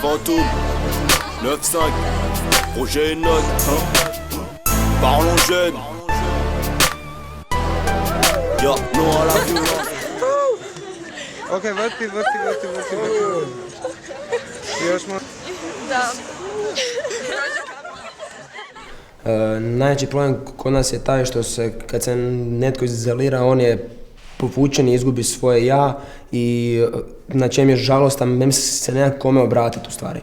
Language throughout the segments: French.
Fantôme 9-5, projet une note, parlons jeune. Yo, non à la violence. Ok, vrti. Još malo. Da. Najveći problem kod nas je taj što se kad se netko izolira on je povučen i izgubi svoje ja i na čem je žalostan, mem se nekako kome obratiti u stvari.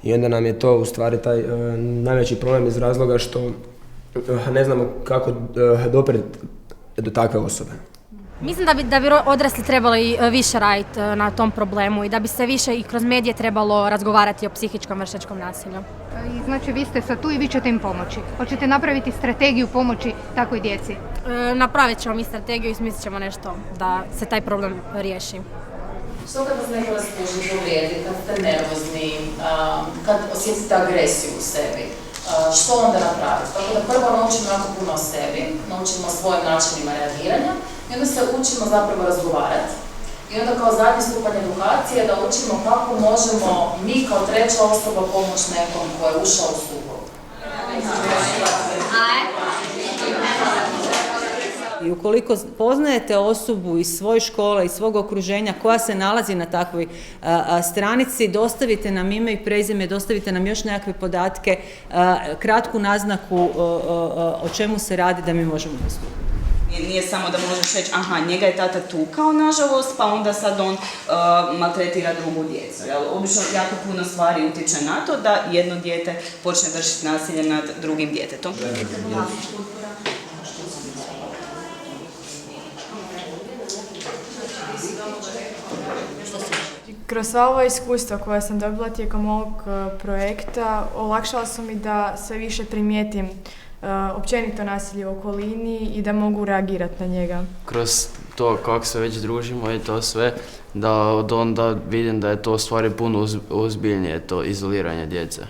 I onda nam je to u stvari taj najveći problem iz razloga što ne znamo kako doprijeti do takve osobe. Mislim da bi odrasli trebali više raditi na tom problemu i da bi se više i kroz medije trebalo razgovarati o psihičkom vršnjačkom nasilju. I znači vi ste sad tu i vi ćete im pomoći. Hoćete napraviti strategiju pomoći takvoj djeci? Napravit ćemo mi strategiju i smislit ćemo nešto da se taj problem riješi. Što kad vas neko raspuži, povrijedi, kad ste nervozni, kad osjetite agresiju u sebi, što onda napraviti? Tako da prvo naučimo jako puno o sebi, naučimo svojim načinima reagiranja i onda se učimo zapravo razgovarati. I onda kao zadnji stupanj edukacije da učimo kako možemo mi kao treća osoba pomoći nekom ko je ušao u sukob. I ukoliko poznajete osobu iz svoje škole, iz svog okruženja koja se nalazi na takvoj stranici, dostavite nam ime i prezime, dostavite nam još nekakve podatke, kratku naznaku o čemu se radi da mi možemo postupiti. Nije samo da možeš reći, aha, njega je tata tukao, nažalost, pa onda sad on maltretira drugu djecu. Obično jako puno stvari utječe na to da jedno dijete počne vršiti nasilje nad drugim djetetom. Kroz sva ova iskustva koja sam dobila tijekom ovog projekta, olakšala su mi da sve više primijetim općenito nasilje u okolini i da mogu reagirati na njega. Kroz to kako se već družimo i to sve, da od onda vidim da je to u stvari puno ozbiljnije, to izoliranje djece.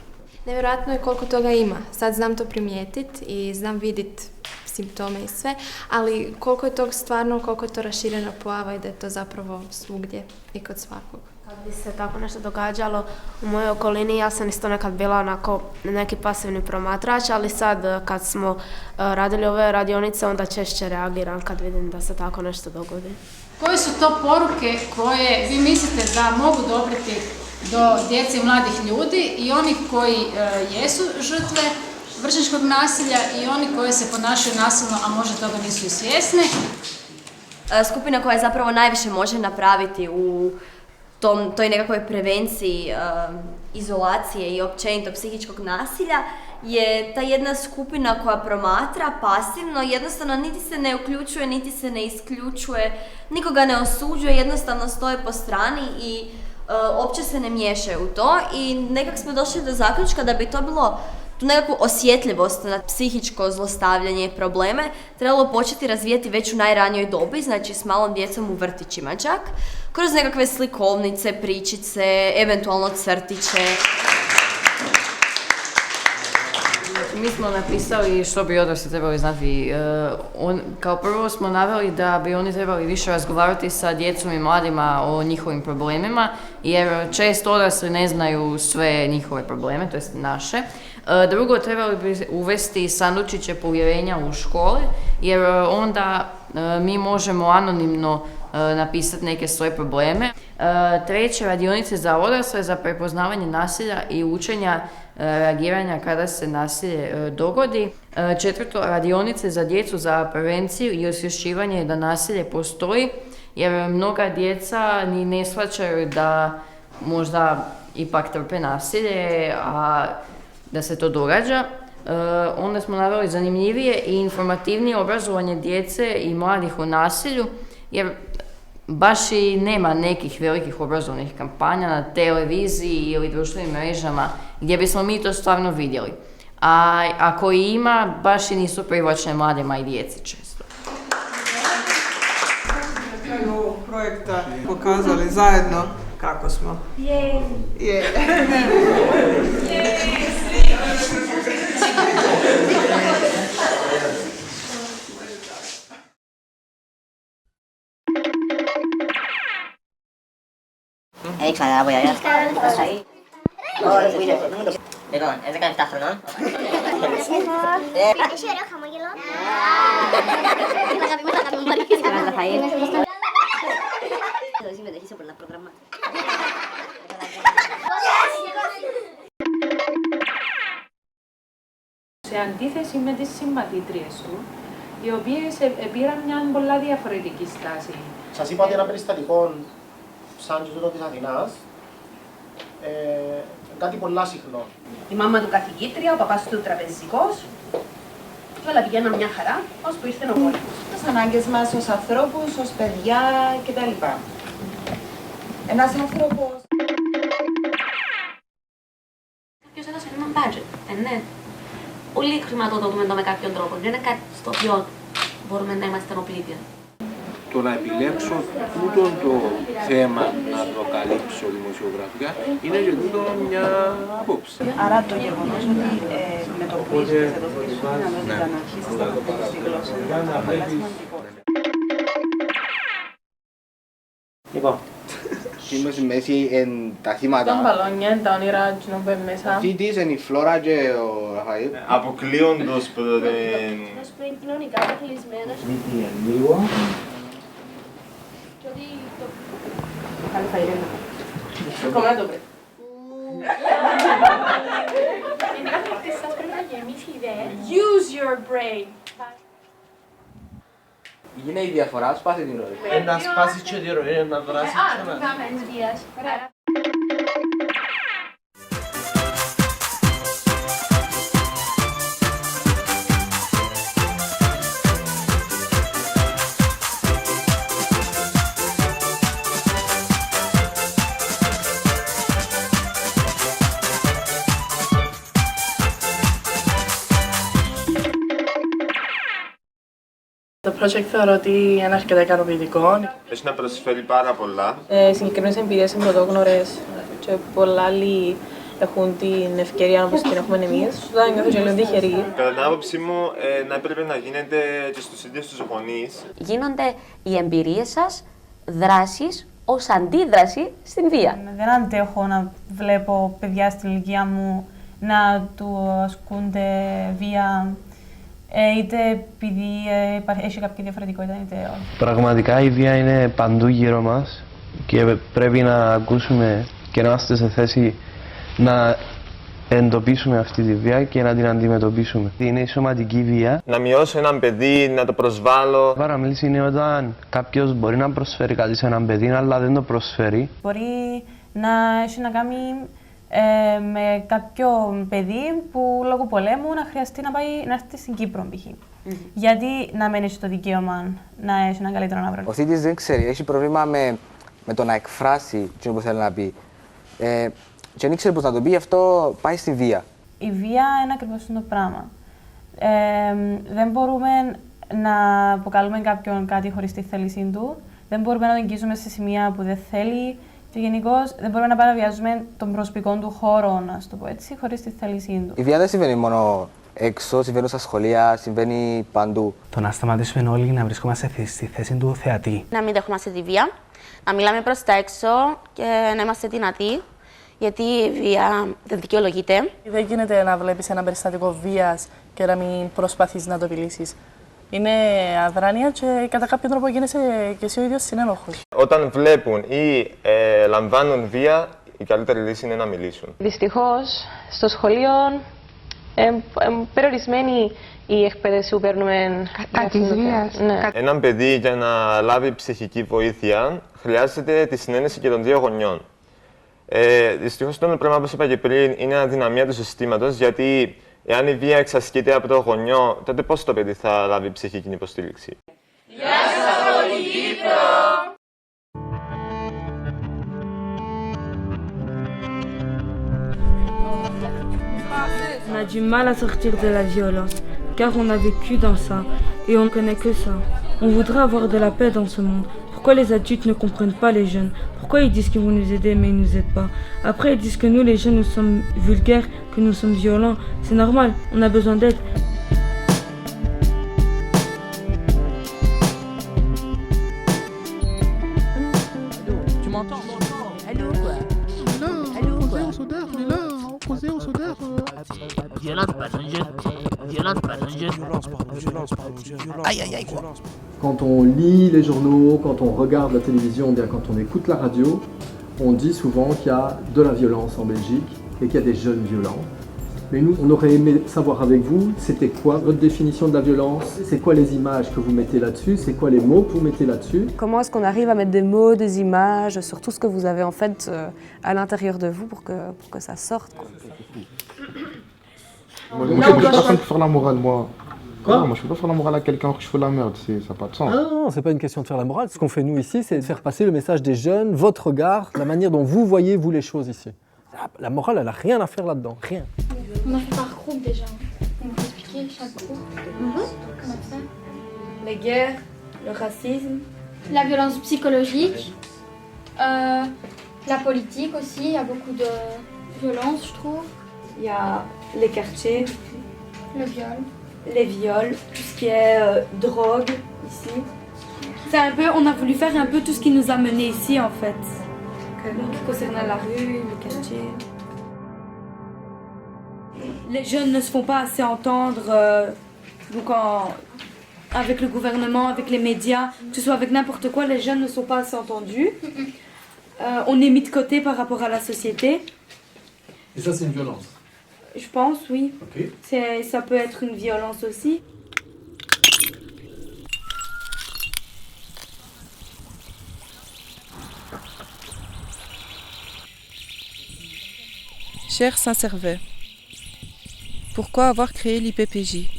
Nevjerojatno je koliko toga ima. Sad znam to primijetiti i znam vidjeti simptome i sve, ali koliko je to stvarno, koliko je to raširena pojava i da je to zapravo svugdje i kod svakog. Kad bi se tako nešto događalo u mojoj okolini, ja sam isto nekad bila onako neki pasivni promatrač, ali sad kad smo radili ove radionice, onda češće reagiram kad vidim da se tako nešto dogodi. Koje su to poruke koje vi mislite da mogu doprijeti do djece i mladih ljudi i onih koji jesu žrtve vršnjačkog nasilja i oni koji se ponašaju nasilno, a možda toga nisu i svjesni? Skupina koja zapravo najviše može napraviti u toj nekakvoj prevenciji izolacije i općenito psihičkog nasilja je ta jedna skupina koja promatra pasivno, jednostavno niti se ne uključuje, niti se ne isključuje, nikoga ne osuđuje, jednostavno stoje po strani i uopće se ne miješaju u to i nekak smo došli do zaključka da bi to bilo tu nekakvu osjetljivost na psihičko zlostavljanje i probleme trebalo početi razvijati već u najranijoj dobi, znači s malom djecom u vrtićima čak, kroz nekakve slikovnice, pričice, eventualno crtiće. Mi smo napisali što bi odrasli trebali znati. Kao prvo smo naveli da bi oni trebali više razgovarati sa djecom i mladima o njihovim problemima, jer često odrasli ne znaju sve njihove probleme, to jest naše. Drugo, trebali bi uvesti sandučiće povjerenja u škole, jer onda mi možemo anonimno napisati neke svoje probleme. Treće, radionice za odrasle za prepoznavanje nasilja i učenja reagiranja kada se nasilje dogodi. Četvrto, radionice za djecu za prevenciju i osvješćivanje da nasilje postoji, jer mnoga djeca ni ne shvaćaju da možda ipak trpe nasilje, a da se to događa. Onda smo naveli zanimljivije i informativnije obrazovanje djece i mladih o nasilju, jer baš i nema nekih velikih obrazovnih kampanja na televiziji ili društvenim mrežama gdje bismo mi to stvarno vidjeli. A ako i ima, baš i nisu privlačne mladima i djeci često. Na kraju ovog projekta pokazali zajedno kako smo. Erik van der Abel, ja. Λοιπόν, 17 χρονών. Έχει ωραίο χαμόγελο. Συμμετέχει σε πολλά προγράμματα. Σε αντίθεση με τις συμμαθήτριες του, οι οποίες πήραν μια πολλά διαφορετική στάση. Σας είπα ότι ένα περιστατικό σαν τούτο της Αθηνάς κάτι πολλά συχνό. Η μάμα του καθηγήτρια, ο παπάς του τραπεζικός, όλα πηγαίναν μια χαρά, ώσπου ήρθε ο πόλεμος. Τις ανάγκες μας ως ανθρώπους, ως παιδιά κτλ. Ένας άνθρωπος... Κάποιος έδωσε έναν budget, ναι. Όλοι χρηματοδοτούμε το με κάποιον τρόπο. Δεν είναι κάτι στο οποίο μπορούμε να είμαστε ενοπλήτια. Το να επιλέξω τούτο το θέμα να το καλύψω δημοσιογραφικά είναι και τούτο μια απόψη. Άρα το γεγονός ότι με το που είσαι εδώ και σου να αρχίσεις να αποδείξεις τη γλώσσα είναι πολύ σημαντικό. Λοιπόν, Σήμερα στη μέση είναι τα θύματα. Τα μπαλόνια, τα όνειρα που είναι μέσα. Τι της είναι η Φλόρα και ο Ραφαήλ. Αποκλείοντος πρώτα Να σου είναι κοινωνικά αποκλεισμένες. Δίκη λίγο. Και ότι το... Καλή θα είναι. Κομμένα το πρέπει. Είναι κάθε αυτής σας πρέπει να γεμίσει ιδέες. Use your brain. Γίνεται η διαφορά, σπάσει την ροή. Να σπάσεις και τη ροή, να δράσεις ξανά. Πάμε της βίας. Το project θεωρώ ότι είναι αρκετά ικανοποιητικό. Έχει να προσφέρει πάρα πολλά. Συγκεκριμένες εμπειρίες είναι πρωτόγνωρες και πολλά άλλοι έχουν την ευκαιρία όπως την έχουμε εμείς. Θα νιώθω και λίγο τυχερή. Κατά την άποψή μου, να έπρεπε να γίνεται και στους ίδιους τους γονείς. Γίνονται οι εμπειρίες σας δράσεις ως αντίδραση στην βία. Δεν αντέχω να βλέπω παιδιά στην ηλικία μου να του ασκούνται βία, είτε επειδή έχει κάποια διαφορετικότητα, είτε όχι. Πραγματικά η βία είναι παντού γύρω μας και πρέπει να ακούσουμε και να είμαστε σε θέση να εντοπίσουμε αυτή τη βία και να την αντιμετωπίσουμε. Είναι η σωματική βία. Να μειώσω έναν παιδί, να το προσβάλλω. Η παραμίληση είναι όταν κάποιος μπορεί να προσφέρει κάτι σε έναν παιδί, αλλά δεν το προσφέρει. Μπορεί να έχει να κάνει με κάποιο παιδί που λόγω πολέμου να χρειαστεί να έρθει στην Κύπρο π.χ. Γιατί να μην έχει το δικαίωμα να έχει έναν καλύτερο αύριο. Ο θήτης δεν ξέρει, έχει πρόβλημα με το να εκφράσει τι που θέλει να πει. Και δεν ξέρει πώς να το πει, γι' αυτό πάει στη βία. Η βία είναι ακριβώς το πράγμα. Δεν μπορούμε να αποκαλούμε κάποιον κάτι χωρίς τη θέλησή του. Δεν μπορούμε να τον εγγύσουμε σε σημεία που δεν θέλει. Και γενικώς δεν μπορούμε να παραβιάζουμε τον προσωπικό του χώρο, να το πω έτσι, χωρίς τη θέλησή του. Η βία δεν συμβαίνει μόνο έξω, συμβαίνει στα σχολεία, συμβαίνει παντού. Το να σταματήσουμε όλοι να βρισκόμαστε στη θέση του θεατή. Να μην δεχόμαστε τη βία, να μιλάμε προς τα έξω και να είμαστε δυνατοί, γιατί η βία δεν δικαιολογείται. Δεν γίνεται να βλέπεις ένα περιστατικό βίας και να μην προσπαθείς να το επιλύσεις. Είναι αδράνεια και κατά κάποιον τρόπο γίνεσαι και εσύ ο ίδιος συνένοχος. Όταν βλέπουν ή λαμβάνουν βία, η καλύτερη λύση είναι να μιλήσουν. Δυστυχώς, στο σχολείο περιορισμένη η εκπαίδευση που παίρνουμε. Κατά της βίας. Ναι. Έναν παιδί για να λάβει ψυχική βοήθεια χρειάζεται τη συνένεση και των δύο γονιών. Δυστυχώς το πράγμα, όπως είπα και πριν, είναι αδυναμία του συστήματος, γιατί εάν η βία εξασκείται από το γονιό, τότε πώς το παιδί θα λάβει ψυχική υποστήριξη. Γεια σας από την Κύπρο! On a du mal à sortir de la violence, car on a vécu dans ça, et on ne connaît que ça. On voudrait avoir de la paix dans ce monde. Pourquoi les adultes ne comprennent pas les jeunes? Pourquoi ils disent qu'ils vont nous aider mais ils ne nous aident pas? Après ils disent que nous les jeunes nous sommes vulgaires, que nous sommes violents. C'est normal, on a besoin d'aide. Tu m'entends? Allô quoi? Allô quoi? Violence par un jeune. Violence par un jeune. Aïe aïe aïe quoi. Quand on lit les journaux, quand on regarde la télévision, ou bien quand on écoute la radio, on dit souvent qu'il y a de la violence en Belgique et qu'il y a des jeunes violents. Mais nous, on aurait aimé savoir avec vous, c'était quoi votre définition de la violence? C'est quoi les images que vous mettez là-dessus? C'est quoi les mots que vous mettez là-dessus? Comment est-ce qu'on arrive à mettre des mots, des images sur tout ce que vous avez en fait à l'intérieur de vous pour que ça sorte, quoi. Moi, je suis pas personne pour faire la morale, moi. Quoi? Moi, je peux pas faire la morale à quelqu'un que je fais la merde, ça n'a pas de sens. Ah non, c'est pas une question de faire la morale. Ce qu'on fait nous ici, c'est de faire passer le message des jeunes, votre regard, la manière dont vous voyez, vous, les choses ici. La morale, elle n'a rien à faire là-dedans, rien. On a fait par groupe déjà. On va expliquer chaque groupe. Comment ça? Les guerres, le racisme. La violence psychologique. La politique aussi, il y a beaucoup de violence, je trouve. Il y a les quartiers. Le viol. Les viols, tout ce qui est drogue ici. C'est un peu, on a voulu faire un peu tout ce qui nous a menés ici en fait. Qui concernait la rue, le quartier. Les jeunes ne se font pas assez entendre avec le gouvernement, avec les médias, que ce soit avec n'importe quoi, les jeunes ne sont pas assez entendus. On est mis de côté par rapport à la société. Et ça, c'est une violence? Je pense, oui. Ok. Ça peut être une violence aussi. Cher Saint-Servais, pourquoi avoir créé l'IPPJ?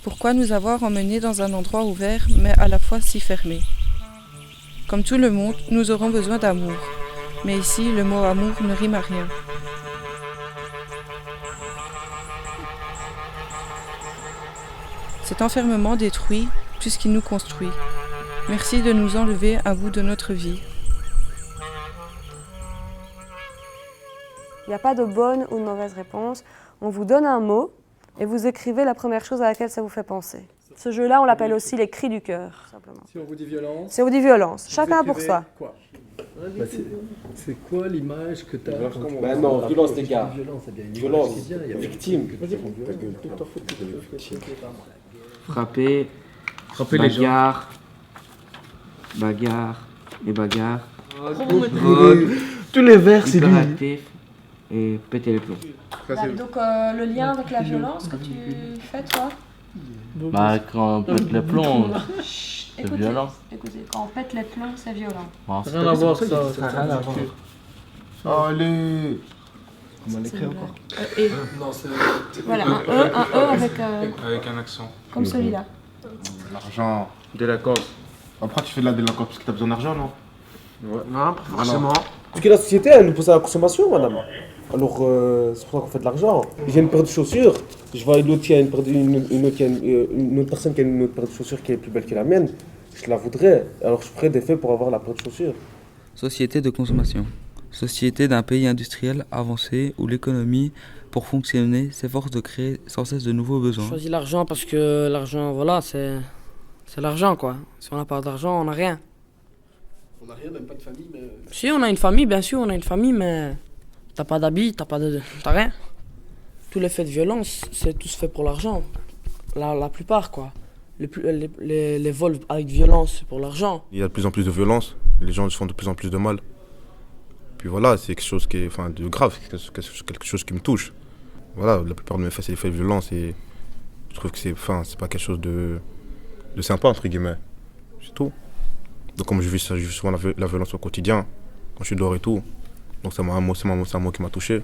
Pourquoi nous avoir emmenés dans un endroit ouvert mais à la fois si fermé? Comme tout le monde, nous aurons besoin d'amour. Mais ici, le mot amour ne rime à rien. Cet enfermement détruit tout ce qui nous construit. Merci de nous enlever un bout de notre vie. Il n'y a pas de bonne ou de mauvaise réponse. On vous donne un mot et vous écrivez la première chose à laquelle ça vous fait penser. Ce jeu-là, on l'appelle aussi les cris du cœur, simplement. Si on vous dit violence... Si on vous dit violence, chacun pour soi. Quoi? C'est quoi l'image que tu as? Non, violence des gars. Violence, victime. Frapper bagarre, bagarre et bagarre. Tous les vers, c'est lui. Hyperactif et péter les plombs. Donc le lien avec la violence que tu fais, toi? Bah quand on pète les plombs, c'est violent. Écoutez, quand on pète les plombs, c'est violent. Ça n'a rien à voir, ça. Ça n'a rien à voir. Allez. Comment l'écrire encore? Non, c'est... Voilà, un E avec un accent. Comme celui-là. L'argent. Délinquance. Après, tu fais de la délinquance parce que tu as besoin d'argent, non? Ouais. Non, pas forcément. Parce que la société, elle nous pousse à la consommation, madame. Alors, c'est pour ça qu'on fait de l'argent. J'ai une paire de chaussures, je vois une autre personne qui a une autre paire de chaussures qui est plus belle que la mienne, je la voudrais. Alors, je ferai des faits pour avoir la paire de chaussures. Société de consommation. Société d'un pays industriel avancé où l'économie, pour fonctionner, s'efforce de créer sans cesse de nouveaux besoins. Je choisis l'argent parce que l'argent, voilà, c'est l'argent, quoi. Si on n'a pas d'argent, on n'a rien. On n'a rien, même pas de famille, mais... Si, on a une famille, bien sûr, on a une famille, mais t'as pas d'habits, t'as rien. Tous les faits de violence, c'est tout se fait pour l'argent. La plupart, quoi. Les vols avec violence, c'est pour l'argent. Il y a de plus en plus de violence, les gens se font de plus en plus de mal. Puis voilà, c'est quelque chose qui est de grave, quelque chose qui me touche. Voilà, la plupart de mes faits, c'est des faits de violence et je trouve que c'est pas quelque chose de sympa, entre guillemets. C'est tout. Donc comme je vis souvent la violence au quotidien, quand je suis dehors et tout, donc c'est un mot qui m'a touché.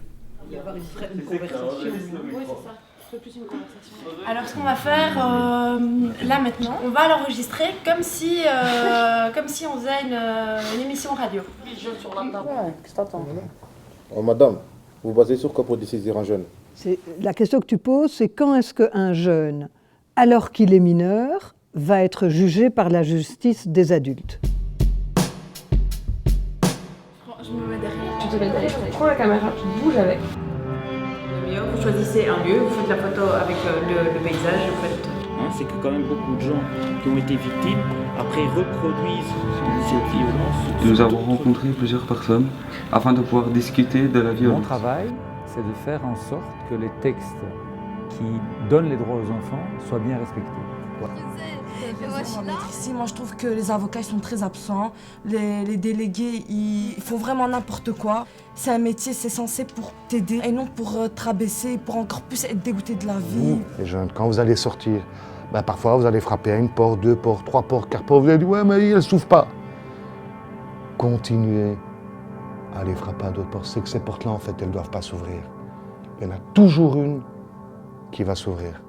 Il y avoir une conversation. Oui, c'est ça. Plus une conversation. Alors ce qu'on va faire là maintenant, on va l'enregistrer comme si on faisait une émission radio. Sur la table. Ouais, qu'est-ce que t'attends? Madame, vous vous basez sur quoi pour décider un jeune? La question que tu poses, c'est quand est-ce qu'un jeune, alors qu'il est mineur, va être jugé par la justice des adultes? Je me mets derrière. Tu te mets derrière. Prends la caméra, tu te bouges avec. Vous choisissez un lieu, vous faites la photo avec le paysage, vous faites... C'est que quand même beaucoup de gens qui ont été victimes, après reproduisent cette violence. Nous avons rencontré plusieurs personnes afin de pouvoir discuter de la violence. Mon travail, c'est de faire en sorte que les textes qui donnent les droits aux enfants soient bien respectés. Ici, moi je trouve que les avocats ils sont très absents, les délégués ils font vraiment n'importe quoi. C'est un métier, c'est censé pour t'aider et non pour te rabaisser, pour encore plus être dégoûté de la vie. Vous, les jeunes, quand vous allez sortir, parfois vous allez frapper à une porte, 2 portes, 3 portes, 4 portes, vous allez dire ouais mais elle ne s'ouvre pas. Continuez à aller frapper à d'autres portes. C'est que ces portes-là en fait elles ne doivent pas s'ouvrir. Il y en a toujours une qui va s'ouvrir.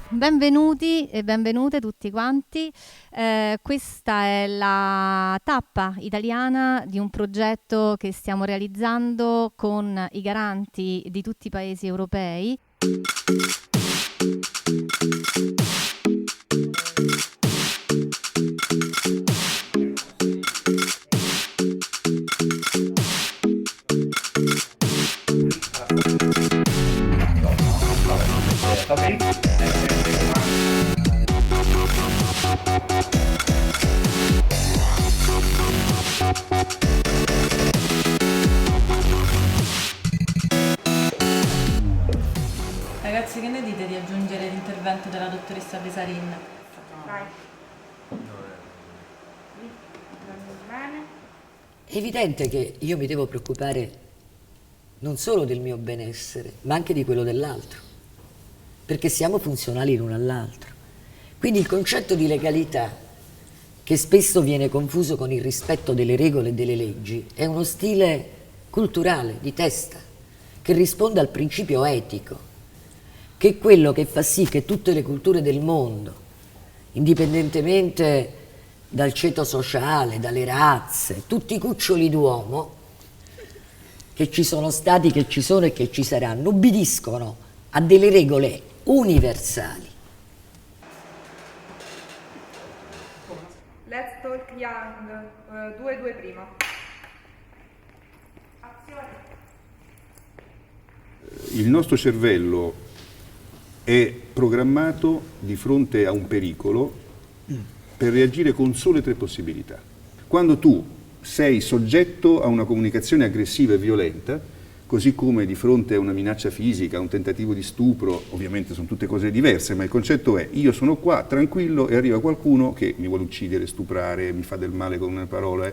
Benvenuti e benvenute tutti quanti. Questa è la tappa italiana di un progetto che stiamo realizzando con i garanti di tutti i paesi europei. Ragazzi, che ne dite di aggiungere l'intervento della dottoressa Pesarin? Vai. È evidente che io mi devo preoccupare non solo del mio benessere, ma anche di quello dell'altro, perché siamo funzionali l'uno all'altro. Quindi il concetto di legalità, che spesso viene confuso con il rispetto delle regole e delle leggi, è uno stile culturale, di testa, che risponde al principio etico, che è quello che fa sì che tutte le culture del mondo, indipendentemente dal ceto sociale, dalle razze, tutti i cuccioli d'uomo che ci sono stati, che ci sono e che ci saranno, ubbidiscono a delle regole universali. Let's Talk Young, 2-2 prima. Azione. Il nostro cervello è programmato di fronte a un pericolo per reagire con sole 3 possibilità. Quando tu sei soggetto a una comunicazione aggressiva e violenta, così come di fronte a una minaccia fisica, a un tentativo di stupro, ovviamente sono tutte cose diverse, ma il concetto è: io sono qua tranquillo e arriva qualcuno che mi vuole uccidere, stuprare, mi fa del male con una parola.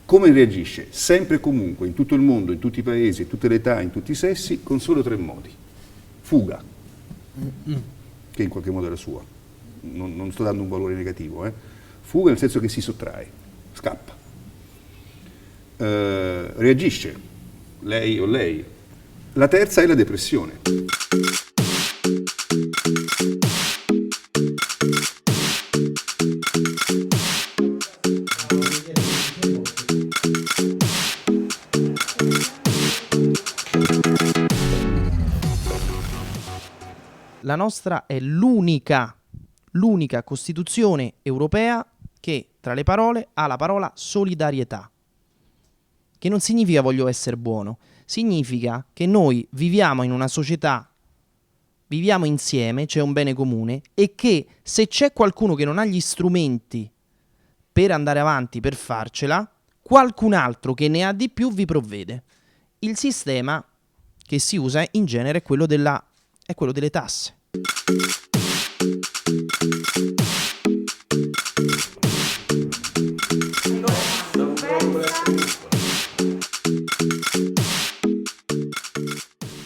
Come reagisce? Sempre e comunque, in tutto il mondo, in tutti i paesi, in tutte le età, in tutti i sessi, con solo 3 modi. Fuga, che in qualche modo è la sua. Non sto dando un valore negativo. Fuga nel senso che si sottrae, scappa. Reagisce, lei o lei. La terza è la depressione. La nostra è l'unica Costituzione europea che tra le parole ha la parola solidarietà, che non significa voglio essere buono, significa che noi viviamo in una società, viviamo insieme, c'è un bene comune, e che se c'è qualcuno che non ha gli strumenti per andare avanti, per farcela, qualcun altro che ne ha di più vi provvede. Il sistema che si usa in genere è quello delle tasse.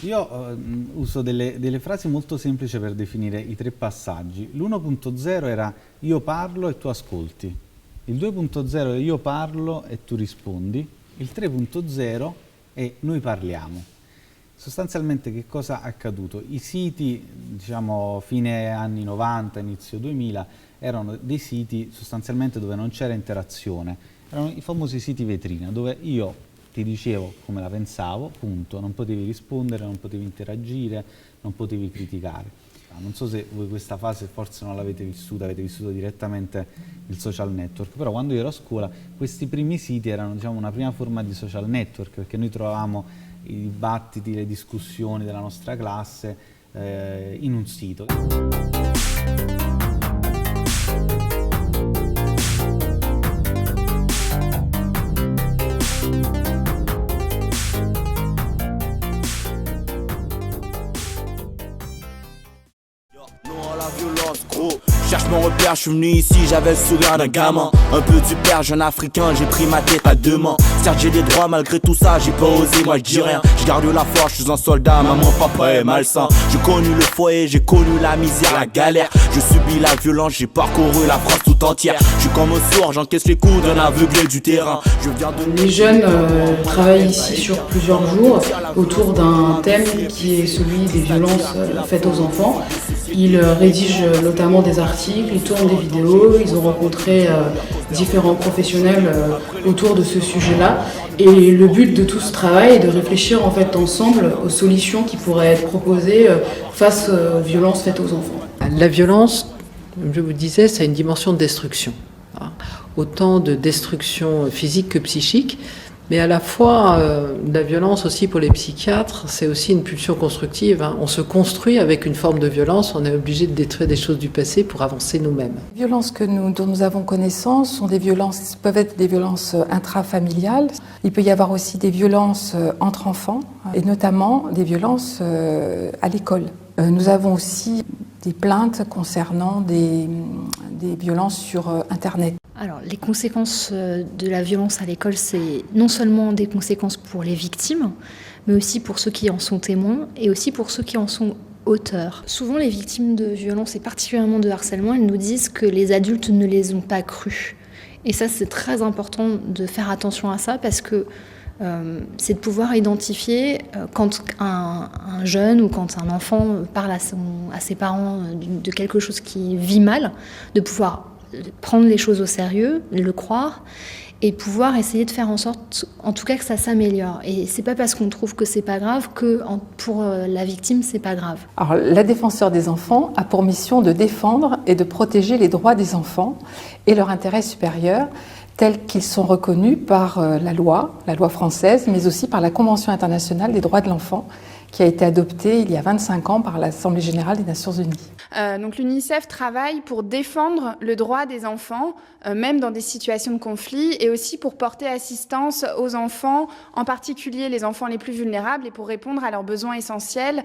Io uso delle frasi molto semplici per definire i 3 passaggi. L'1.0 era io parlo e tu ascolti. Il 2.0 è io parlo e tu rispondi. Il 3.0 è noi parliamo. Sostanzialmente che cosa è accaduto? I siti, diciamo fine anni 90, inizio 2000, erano dei siti sostanzialmente dove non c'era interazione. Erano i famosi siti vetrina, dove io ti dicevo come la pensavo, punto, non potevi rispondere, non potevi interagire, non potevi criticare. Non so se voi questa fase forse non l'avete vissuta, avete vissuto direttamente il social network, però quando io ero a scuola questi primi siti erano, diciamo, una prima forma di social network, perché noi trovavamo i dibattiti, le discussioni della nostra classe in un sito. cherche mon repère, je suis venu ici, j'avais le sourire d'un gamin. Un peu du père, jeune africain, j'ai pris ma tête à deux mains. Certes j'ai des droits, malgré tout ça, j'ai pas osé, moi je dis rien. Je garde la force, je suis un soldat, maman, papa est malsain. J'ai connu le foyer, j'ai connu la misère, la galère. Je subis la violence, j'ai parcouru la France tout entière. Je suis comme un sourd, j'encaisse les coups d'un aveuglé du terrain. Je viens de... Les jeunes travaillent ici sur plusieurs jours autour d'un thème qui est celui des violences faites aux enfants. Ils rédigent notamment des articles, ils tournent des vidéos, ils ont rencontré différents professionnels autour de ce sujet-là. Et le but de tout ce travail est de réfléchir en fait ensemble aux solutions qui pourraient être proposées face aux violences faites aux enfants. La violence, comme je vous disais, ça a une dimension de destruction. Autant de destruction physique que psychique. Mais à la fois, la violence aussi pour les psychiatres, c'est aussi une pulsion constructive. On se construit avec une forme de violence, on est obligé de détruire des choses du passé pour avancer nous-mêmes. Les violences dont nous avons connaissance sont des violences, peuvent être des violences intrafamiliales. Il peut y avoir aussi des violences entre enfants, et notamment des violences à l'école. Nous avons aussi des plaintes concernant des violences sur Internet. Alors, les conséquences de la violence à l'école, c'est non seulement des conséquences pour les victimes, mais aussi pour ceux qui en sont témoins et aussi pour ceux qui en sont auteurs. Souvent, les victimes de violences et particulièrement de harcèlement, elles nous disent que les adultes ne les ont pas crues. Et ça, c'est très important de faire attention à ça parce que c'est de pouvoir identifier quand un jeune ou quand un enfant parle à ses parents de quelque chose qui vit mal, de pouvoir prendre les choses au sérieux, le croire et pouvoir essayer de faire en sorte, en tout cas, que ça s'améliore. Et c'est pas parce qu'on trouve que c'est pas grave que pour la victime c'est pas grave. Alors, la défenseure des enfants a pour mission de défendre et de protéger les droits des enfants et leur intérêt supérieur, tels qu'ils sont reconnus par la loi française, mais aussi par la Convention internationale des droits de l'enfant, qui a été adoptée il y a 25 ans par l'Assemblée générale des Nations unies. Donc l'UNICEF travaille pour défendre le droit des enfants, même dans des situations de conflit, et aussi pour porter assistance aux enfants, en particulier les enfants les plus vulnérables, et pour répondre à leurs besoins essentiels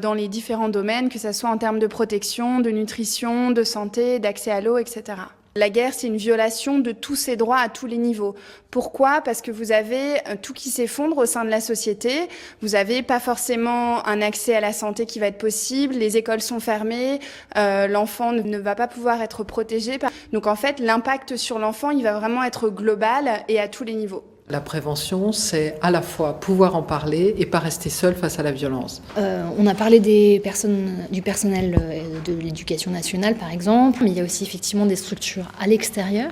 dans les différents domaines, que ce soit en termes de protection, de nutrition, de santé, d'accès à l'eau, etc. La guerre, c'est une violation de tous ces droits à tous les niveaux. Pourquoi ? Parce que vous avez tout qui s'effondre au sein de la société. Vous n'avez pas forcément un accès à la santé qui va être possible. Les écoles sont fermées. L'enfant ne va pas pouvoir être protégé. Donc en fait, l'impact sur l'enfant, il va vraiment être global et à tous les niveaux. La prévention, c'est à la fois pouvoir en parler et pas rester seul face à la violence. On a parlé du personnel de l'éducation nationale, par exemple, mais il y a aussi effectivement des structures à l'extérieur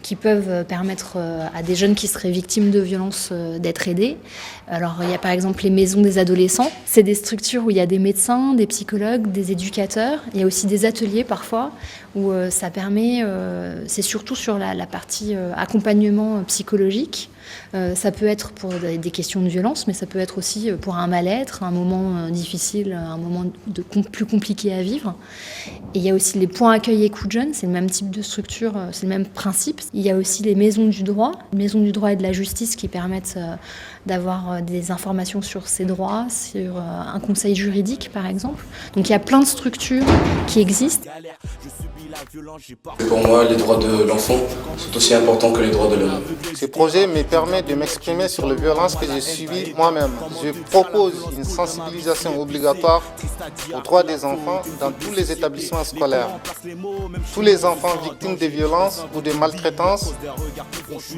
qui peuvent permettre à des jeunes qui seraient victimes de violences d'être aidés. Alors il y a par exemple les maisons des adolescents. C'est des structures où il y a des médecins, des psychologues, des éducateurs. Il y a aussi des ateliers parfois où ça permet, c'est surtout sur la partie accompagnement psychologique. Ça peut être pour des questions de violence, mais ça peut être aussi pour un mal-être, un moment difficile, un moment plus compliqué à vivre. Et il y a aussi les points accueil écoute jeunes, c'est le même type de structure, c'est le même principe. Il y a aussi les maisons du droit et de la justice qui permettent d'avoir des informations sur ses droits, sur un conseil juridique par exemple. Donc il y a plein de structures qui existent. Pour moi, les droits de l'enfant sont aussi importants que les droits de l'homme. Ce projet me permet de m'exprimer sur les violences que j'ai subies moi-même. Je propose une sensibilisation obligatoire aux droits des enfants dans tous les établissements scolaires. Tous les enfants victimes de violences ou de maltraitances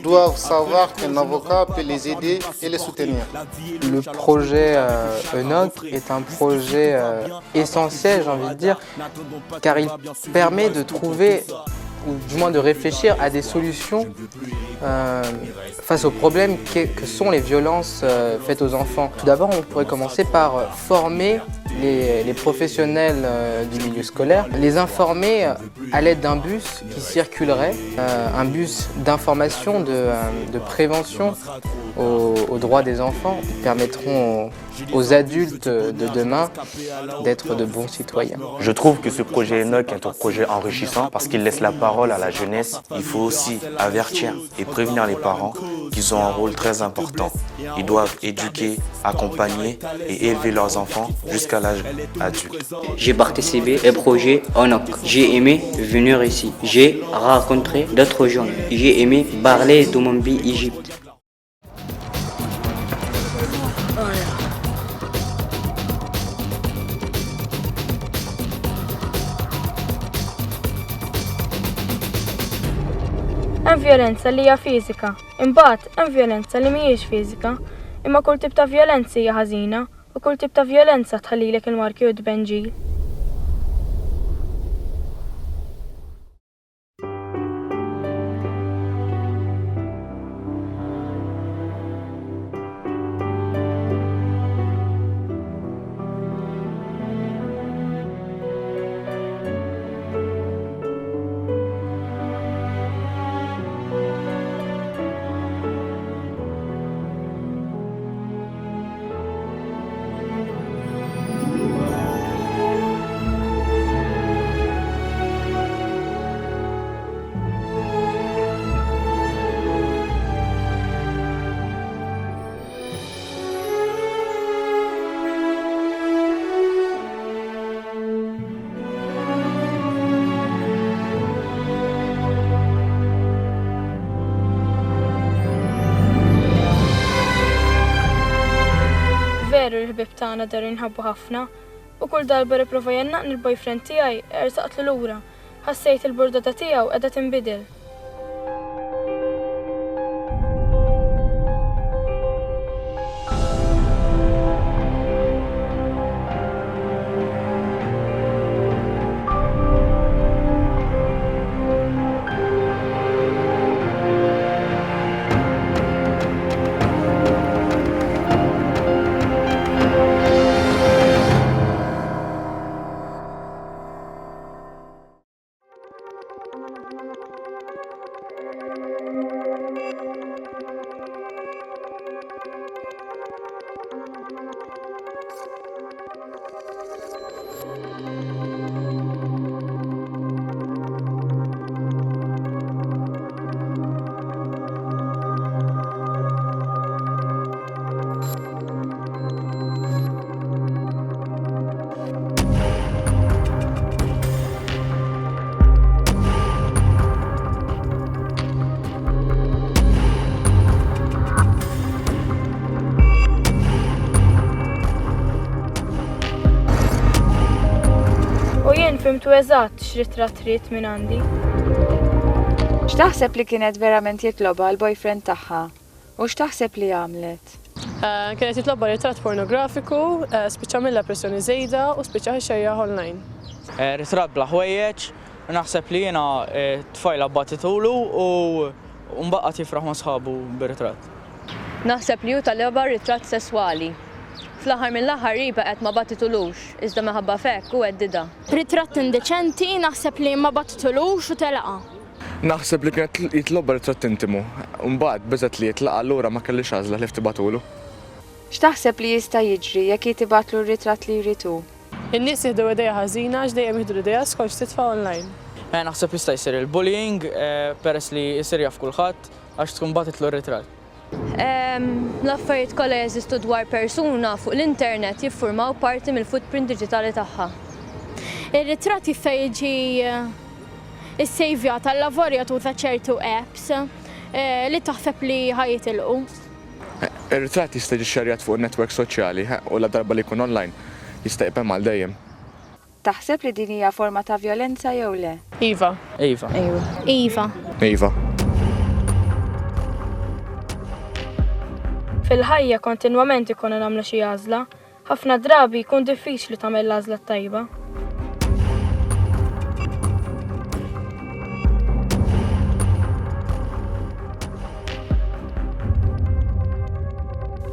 doivent savoir qu'un avocat peut les aider et les soutenir. Le projet ENOC est un projet essentiel, j'ai envie de dire, car il permet de trouver, ou du moins de réfléchir à des solutions face aux problèmes que sont les violences faites aux enfants. Tout d'abord, on pourrait commencer par former les professionnels du milieu scolaire, les informer à l'aide d'un bus qui circulerait, un bus d'information, de prévention aux droits des enfants permettront aux adultes de demain d'être de bons citoyens. Je trouve que ce projet Enoch est un projet enrichissant parce qu'il laisse la parole à la jeunesse. Il faut aussi avertir et prévenir les parents qu'ils ont un rôle très important. Ils doivent éduquer, accompagner et élever leurs enfants jusqu'à l'âge adulte. J'ai participé au projet Enoch. J'ai aimé venir ici. J'ai rencontré d'autres jeunes. J'ai aimé parler de mon pays Égypte. Hemm vjolenza li hija fiżika, imbagħad hemm vjolenza li mhijiex fiżika, imma kull tip ta' vjolenza hija ħażina u kull tip ta' vjolenza tħallilek il-marki u tbenġil. Veru l-ħbib tagħna daru nħabbu ħafna u kull darba ripprova jennaqni l-boyfriend tiegħi ersaqt lura. Ħassejt il-burdata tiegħu qiegħda tinbidel. Fimtu eżatt x'ritratt trid minn għandi. X'taħseb li kienet verament jitlobha l-boyfriend tagħha u x'taħseb li għamlet? Kienet jitlobha ritratt pornografiku, spiċċa milla pressjoni żejda u spiċċa ħixejjaħ online. Ritratt bla ħwejjeġ, naħseb li jiena tfajla batitulu u mbaqgħet jifraħ ma' sħabu bir-ritratt. Naħseb li hu taleba ritratt sesswali. Fl-aħħar mill-aħħar riba qed ma batitulux, iżda minħabba fekk u għeddida. Ritratt indeċenti naħseb li ma batitulux u telqa. Naħseb li kienet jitlobha ritratt intimu, u mbagħad beżgħet li jitlaqa allura ma kellix għażla li ftibatulu. X'taħseb li jista' jiġri jekk jitibatlu r-ritratt li jritu? In-nies jieħdu idea ħażina għax dejjem jieħdu idea skont titfa' online. Naħseb jista' jsir il-bullying peress li jsir jaf kulħadd għax tkun batitlu r-ritratt. L-affarijiet kollha jeżistu dwar persuna fuq l-internet jiffurmaw parti mill-footprint diġitali tagħha. Ir-ritratt jista' jiġi issejvjat għall-lavorjatu ta' ċertu apps li taħseb li ħajjitilqu. Ir-ritratt jista' jiġi xarjat fuq in-netwerk soċjali u la darba li jkun online jista' jibqa' mal dejjem. Taħseb li din hija forma ta' vjolenza jew le? Iva. Iva. Iva. Iva. Fil-ħajja kontinwament ikun nagħmlu xi għażla, ħafna drabi jkun diffiċli tagħmel l-għażla tajba.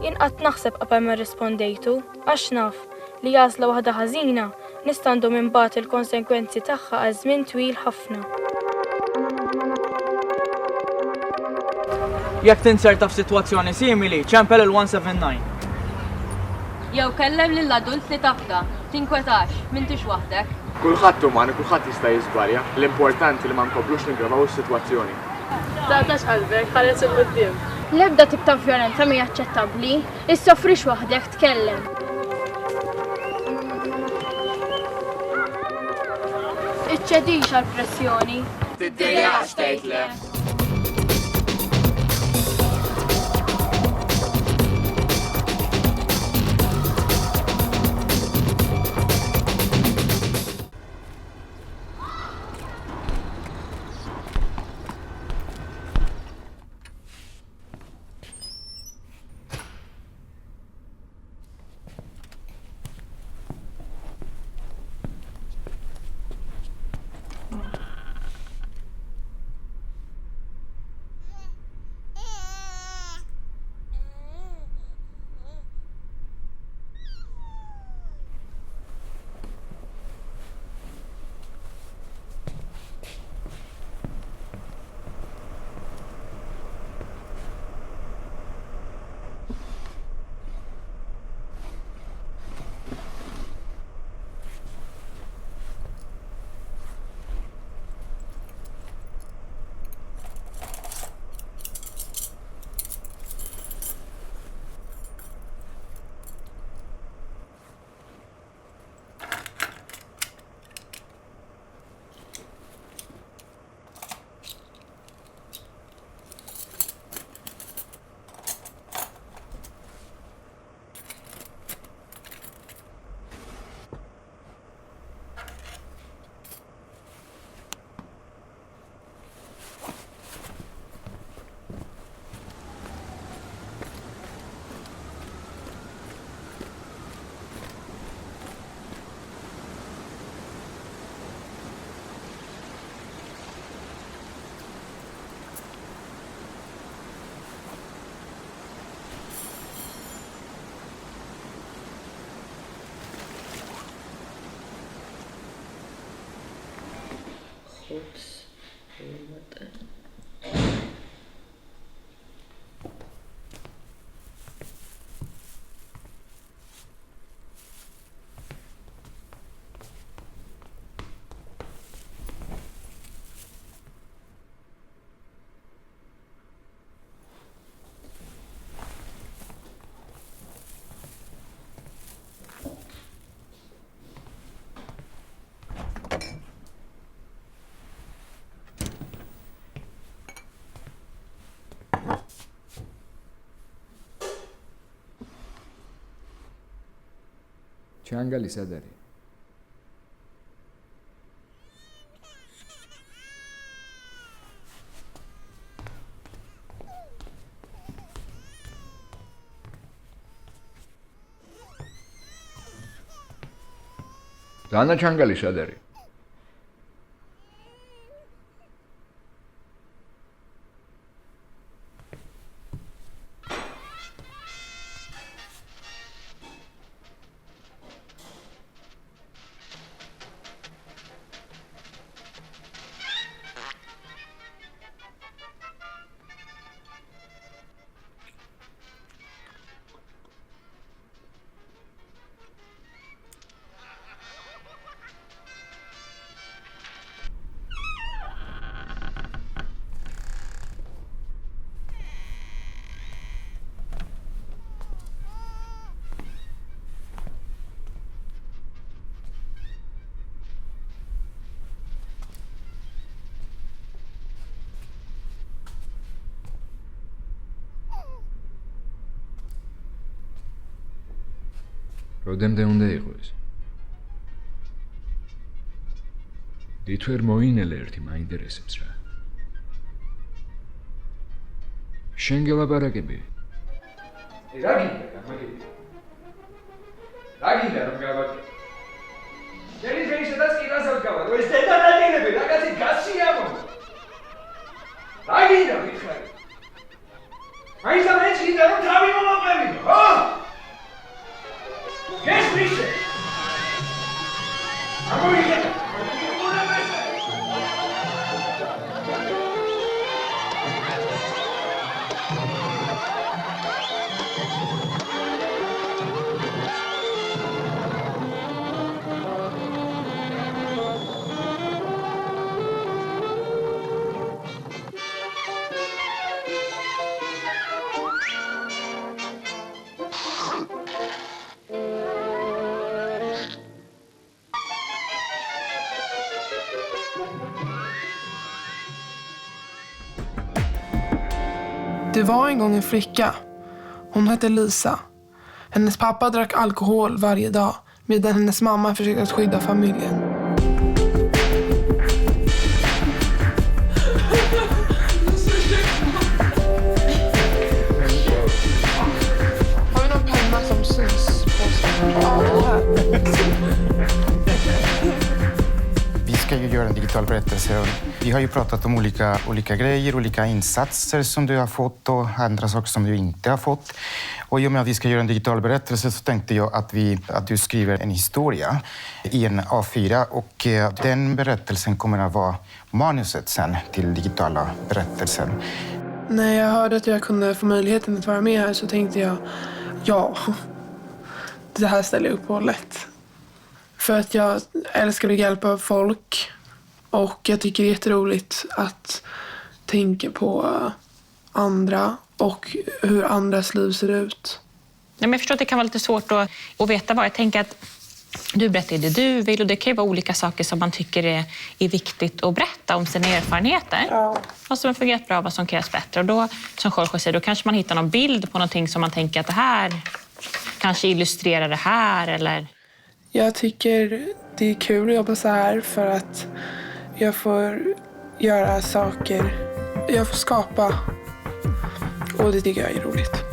Jien qatt naħseb qabel ma rrispondejtu għax naf li għażla waħda ħażina nista' għandhom imbagħad il-konsekwenzi tagħha għal żmien twil ħafna. Jekk tinserta f'sitwazzjoni simili, ċempel il-179. Jew kellem lill-adult li tafda, tinkwetax, m'intix waħdek. Kulħadd umani, kulħadd jista' jiżbalja. L-importanti li ma nkoblux niggravaw is-sitwazzjoni. Taqtax qalbek, ħares il-qudiem. L-ebda tip ta' vjolenza mi jaċċettabbli, issofrix waħdek tkellem. Iċċedix għall-pressjoni. Tiddejjaqx tgħid le. Çangali Sadari. Dana Çangali Sadari. Rodemde უნდა იყო ეს? დითვერ მოინელე ერთი მაინტერესებს რა. შენ გელაპარაკები? რა გინდა გამაგები? რა გინდა რომ გავაკეთე? შენი შეიძლება სკინასად გავაკეთე, ეს დედა ნადირები, რაღაცი გასიამო. რა გინდა მითხარი? აი სამეც გინდა რომ თავი მომაყევინო, ხო? Yes, Misha! I'm going to get it! Det var en gång en flicka. Hon hette Lisa. Hennes pappa drack alkohol varje dag medan hennes mamma försökte att skydda familjen. Har vi någon penna som syns på Vi ska ju göra en digital berättelse. Vi har ju pratat om olika grejer, olika insatser som du har fått och andra saker som du inte har fått. Och i och med att vi ska göra en digital berättelse så tänkte jag att du skriver en historia i en A4 och den berättelsen kommer att vara manuset sen till digitala berättelsen. När jag hörde att jag kunde få möjligheten att vara med här så tänkte jag, ja, det här ställer jag upp på lätt. För att jag älskar att hjälpa folk och jag tycker det är jätteroligt att tänka på andra och hur andras liv ser ut. Ja, men jag förstår att det kan vara lite svårt att veta vad. Jag tänker att du berättar det du vill och det kan ju vara olika saker som man tycker är viktigt att berätta om sina erfarenheter. Ja. Vad som har fungerat bra, vad som krävs bättre. Och då, som Jorge säger, då kanske man hittar någon bild på någonting som man tänker att det här kanske illustrerar det här eller... Jag tycker det är kul att jobba så här för att jag får göra saker. Jag får skapa och det tycker jag är roligt.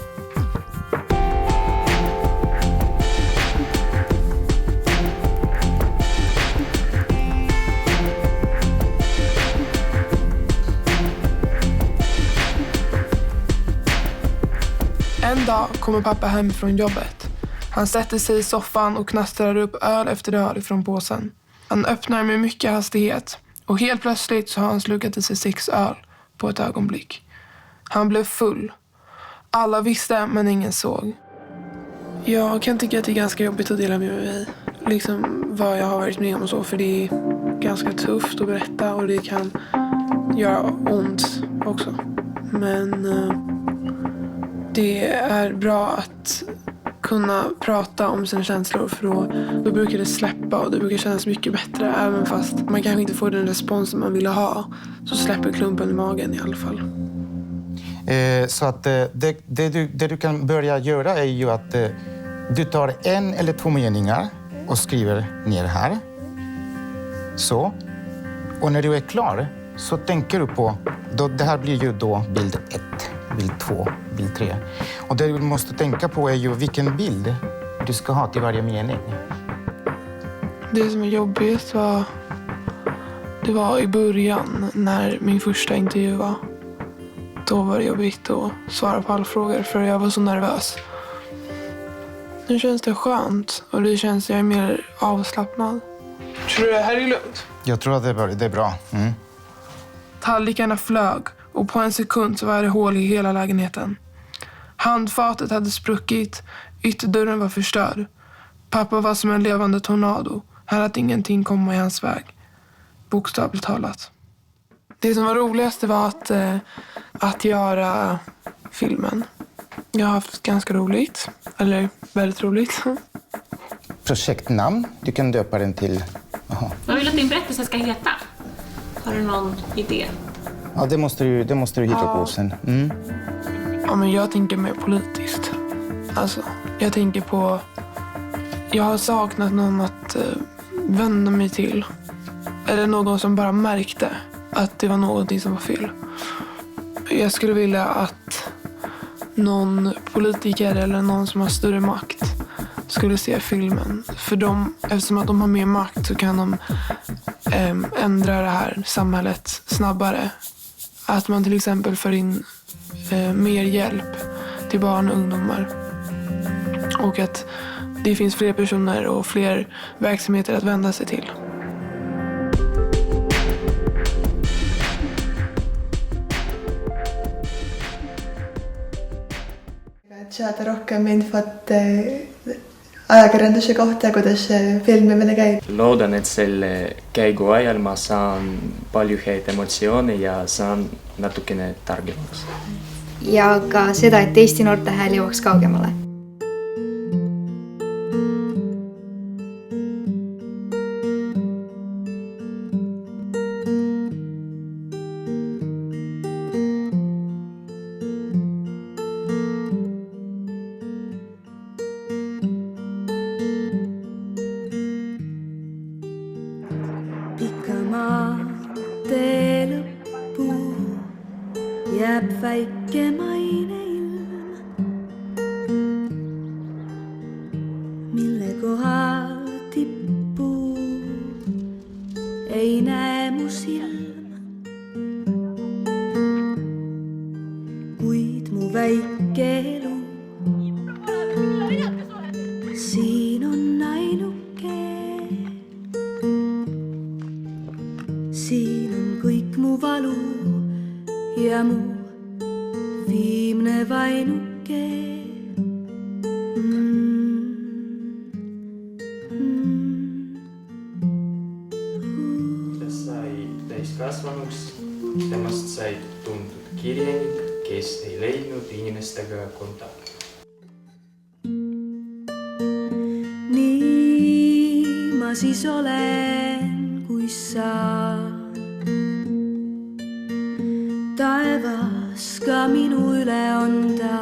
En dag kommer pappa hem från jobbet. Han sätter sig i soffan och knastrar upp öl efter öl ifrån påsen. Han öppnar med mycket hastighet och helt plötsligt så har han slukat i sig 6 öl på ett ögonblick. Han blev full. Alla visste men ingen såg. Jag kan tycka att det är ganska jobbigt att dela med mig. Liksom vad jag har varit med om och så, för det är ganska tufft att berätta och det kan göra ont också. Men det är bra att kunna prata om sina känslor för då brukar det släppa och det brukar kännas mycket bättre. Även fast man kanske inte får den respons som man ville ha så släpper klumpen i magen i alla fall. Så att det du kan börja göra är ju att du tar 1 eller 2 meningar och skriver ner här. Så. Och när du är klar så tänker du på, det här blir ju då bild 1, bild 2, bild 3. Och det du måste tänka på är ju vilken bild du ska ha till varje mening. Det som är jobbigt det var i början när min första intervju var. Då var det jobbigt att svara på alla frågor för jag var så nervös. Nu känns det skönt och det känns jag är mer avslappnad. Tror du det här är lugnt? Jag tror att det är bra. Mm. Tallrikarna flög och på en sekund så var det hål i hela lägenheten. Handfatet hade spruckit, ytterdörren var förstörd. Pappa var som en levande tornado. Här hade ingenting komma i hans väg. Bokstavligt talat. Det som var roligaste var att göra filmen. Jag har haft ganska roligt. Eller väldigt roligt. Projektnamn, du kan döpa den till... Aha. Vad vill du att din berättelse ska heta? Har du någon idé? Ja, det måste du hitta på sen. Mm. Ja, men jag tänker mer politiskt. Alltså, jag tänker på... Jag har saknat någon att vända mig till. Eller någon som bara märkte att det var någonting som var fel. Jag skulle vilja att någon politiker eller någon som har större makt skulle se filmen. För eftersom att de har mer makt så kan de ändra det här samhället snabbare. Att man till exempel för in mer hjälp till barn och ungdomar. Och att det finns fler personer och fler verksamheter att vända sig till. Saada rohkem infot ajakirjanduse kohta, kuidas filmimine käib. Loodan, et selle käigu ajal ma saan palju häid emotsioone ja saan natukene targemaks. Ja ka seda, et Eesti noorte hääl jõuaks kaugemale. kohdal tippuu, ei näe mu silm. Kuid mu väike elu siin on ainuke. Siin on kõik mu valu ja mu viimne vainuke. Sai täiskasvanuks, temast sai tuntud kirjanik, kes ei leidnud inimestega kontakti. Nii ma siis olen, kui saan. Taevas ka minu üle on ta.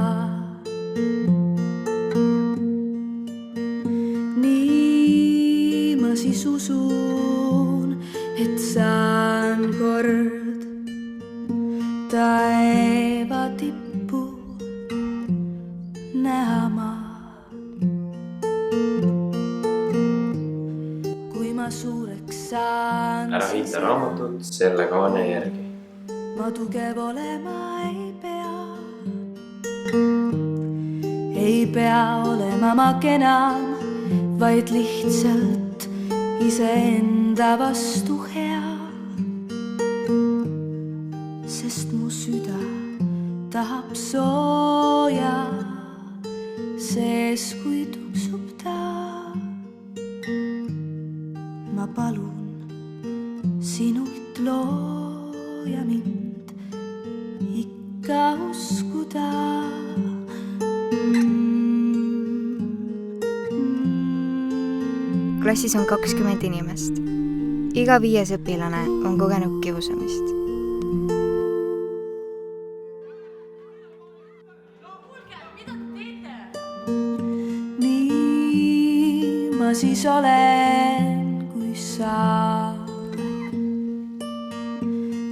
Nii ma siis usun, et saan kord taeva tippu näha ma. Kui ma suureks saan, ära hinda raamatut selle kaane järgi. ma tugev olema ei pea. Ei pea olema ma kenam, vaid lihtsalt iseenda vastu hea. Sest mu süda tahab sooja, sees kui tuksub ta. Ma palun sinult looja mind ikka uskuda. Klassis on 20 inimest. Iga 5. õpilane on kogenud kiusamist. Nii ma siis olen, kui sa.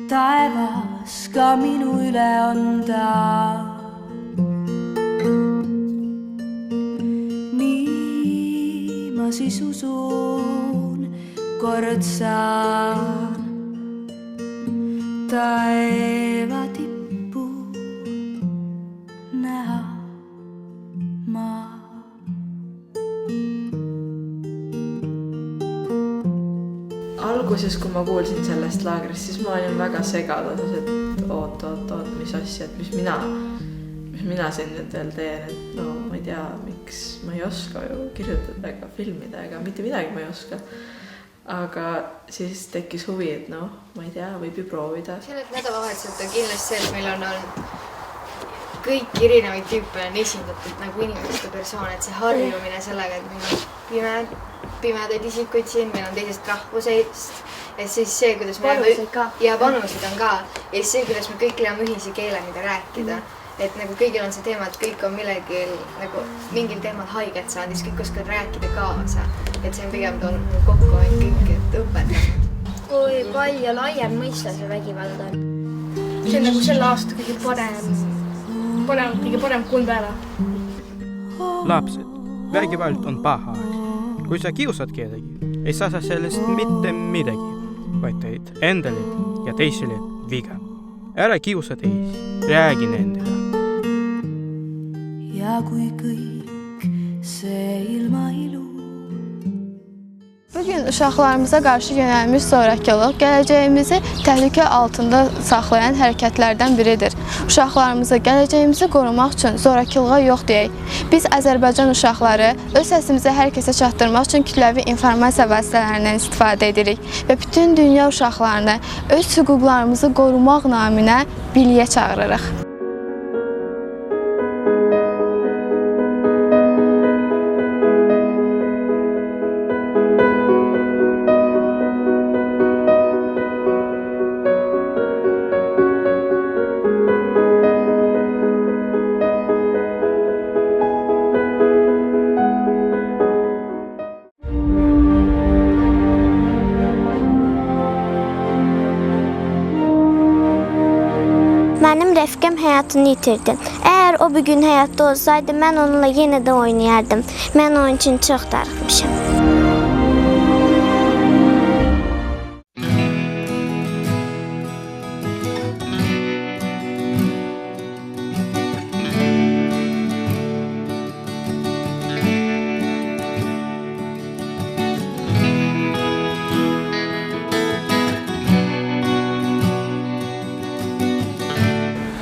Taevas ka minu üle on ta. Nii ma siis usun, kord saan taeva tippu näha ma. Alguses, kui ma kuulsin sellest laagrist, siis ma olin väga segaduses, et oot, mis asja, et mis mina siin nüüd veel teen, et no ma ei tea, miks ma ei oska ju kirjutada ega filmida ega mitte midagi ma ei oska. Aga siis tekkis huvi, et noh, ma ei tea, võib ju proovida. Sellelt nädalavahetuselt on kindlasti see, et meil on kõiki erinevaid tüüpe on esindatud nagu inimeste persoon, et see harjumine sellega, et meil on pimedaid isikuid siin, meil on teisest rahvusest, et siis see, kuidas me panusid on ka, ja see, kuidas me kõik leiame ühise keele, mida rääkida, et nagu kõigil on see teema, et kõik on millegi nagu mingil teemal haiget saanud, siis kõik oskavad rääkida kaasa, et see on pigem toonud kokku ainult kõik, et õpetanud. Kui palju laiem mõista see vägivald on? See on nagu selle aasta kõige parem kund ära. Lapsed, vägivald on paha asi. Kui sa kiusad kedagi, ei saa sa sellest mitte midagi, vaid teed endale ja teisele viga. Ära kiusa teisi, räägi nendega. Ja kui kõik see ilmailu. Bugün uşaqlarımıza qarşı yönəlmiş zorakılıq gələcəyimizi təhlükə altında saxlayan hərəkətlərdən biridir. Uşaqlarımıza gələcəyimizi qorumaq üçün zorakılığa yox deyək. Biz Azərbaycan uşaqları öz səsimizi hər kəsə çatdırmaq üçün kütləvi informasiya vasitələrindən istifadə edirik və bütün dünya uşaqlarını öz hüquqlarımızı qorumaq naminə birliyə çağırırıq. Mənim rəfiqəm həyatını itirdi. Əgər Əgər o bugün həyatda olsaydı, mən onunla yenə də oynayardım. Mən onun üçün çox darıxmışam.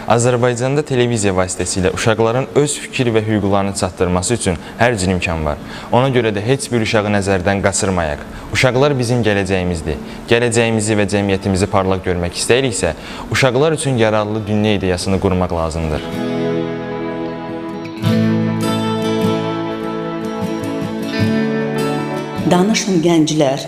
Azərbaycanda televiziya vasitəsilə uşaqların öz fikir və hüquqlarını çatdırması üçün hər cür imkan var. Ona görə də heç bir uşağı nəzərdən qaçırmayaq. Uşaqlar bizim gələcəyimizdir. Gələcəyimizi və cəmiyyətimizi parlaq görmək istəyiriksə, uşaqlar üçün yararlı dünya ideyasını qurmaq lazımdır. Danışın gənclər,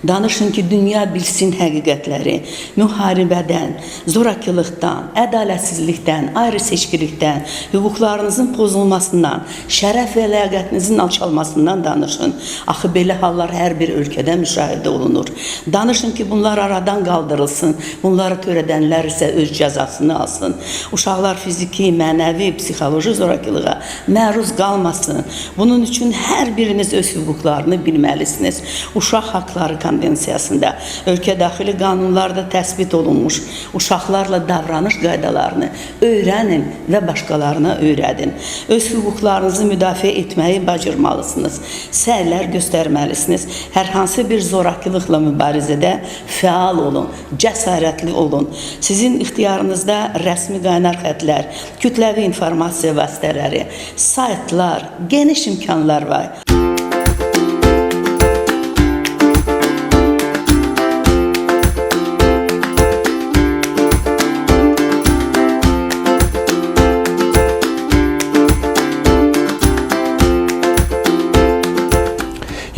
danışın ki, dünya bilsin həqiqətləri, müharibədən, zorakılıqdan, ədalətsizlikdən, ayrı-seçkilikdən, hüquqlarınızın pozulmasından, şərəf və ləyaqətinizin alçalmasından danışın. Axı, belə hallar hər bir ölkədə müşahidə olunur. Danışın ki, bunlar aradan qaldırılsın, bunları törədənlər isə öz cəzasını alsın. Uşaqlar fiziki, mənəvi, psixoloji zorakılığa məruz qalmasın. Bunun üçün hər biriniz öz hüquqlarını bilməlisiniz. Uşaq Haqları Konvensiyasında, ölkə daxili qanunlarda təsbit olunmuş uşaqlarla davranış qaydalarını öyrənin və başqalarına öyrədin. Öz hüquqlarınızı müdafiə etməyi bacarmalısınız. Səylər göstərməlisiniz. Hər hansı bir zorakılıqla mübarizədə fəal olun, cəsarətli olun. Sizin ixtiyarınızda rəsmi qaynar xətlər, kütləvi informasiya vasitələri, saytlar, geniş imkanlar var.